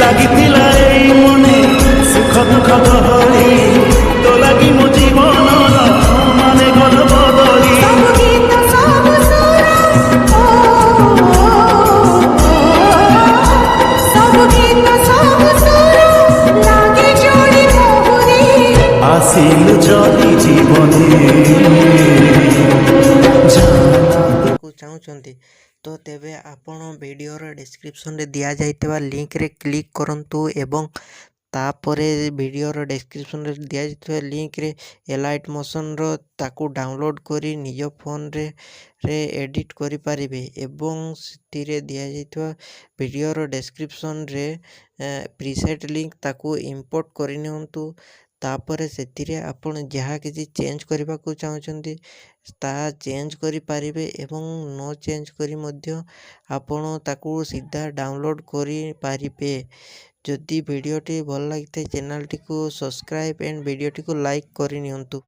ଲାଗିଥିଲା ଏଇ ମନେ ସୁଖ ଦୁଃଖ ଗହଳି ତୋ ଲାଗି ମୋ ଜୀବନର ମାନେ ଗଲ ବଦଳି ସବୁ ଗୀତ ସବୁ ସୁର ସବୁ ଗୀତ ସବୁ ସୁର ଲାଗେ ଯୋଡ଼ି ମୋହରେ ଆସିଲୁ ଯଦି ଜୀବନେ ଚାହୁଁଛନ୍ତି ତ ତେବେ ଆପଣ ଭିଡ଼ିଓର ଡେସ୍କ୍ରିପସନ୍ରେ ଦିଆଯାଇଥିବା ଲିଙ୍କରେ କ୍ଲିକ୍ କରନ୍ତୁ ଏବଂ ତାପରେ ଭିଡ଼ିଓର ଡେସ୍କ୍ରିପସନ୍ରେ ଦିଆଯାଇଥିବା ଲିଙ୍କରେ ଏଲାଇଟ୍ ମୋସନ୍ର ତାକୁ ଡାଉନଲୋଡ଼୍ କରି ନିଜ ଫୋନ୍ରେ ଏଡ଼ିଟ୍ କରିପାରିବେ ଏବଂ ସେଥିରେ ଦିଆଯାଇଥିବା ଭିଡ଼ିଓର ଡେସ୍କ୍ରିପସନ୍ରେ ପ୍ରିସେଟ୍ ଲିଙ୍କ ତାକୁ ଇମ୍ପୋର୍ଟ କରିନିଅନ୍ତୁ। ତାପରେ ସେଥିରେ ଆପଣ ଯାହା କିଛି ଚେଞ୍ଜ କରିବାକୁ ଚାହୁଁଛନ୍ତି ତାହା ଚେଞ୍ଜ କରିପାରିବେ ଏବଂ ନ ଚେଞ୍ଜ କରି ମଧ୍ୟ ଆପଣ ତାକୁ ସିଧା ଡାଉନଲୋଡ଼୍ କରିପାରିବେ। ଯଦି ଭିଡ଼ିଓଟି ଭଲ ଲାଗିଥାଏ ଚ୍ୟାନେଲଟିକୁ ସବସ୍କ୍ରାଇବ୍ ଏଣ୍ଡ ଭିଡ଼ିଓଟିକୁ ଲାଇକ୍ କରିନିଅନ୍ତୁ।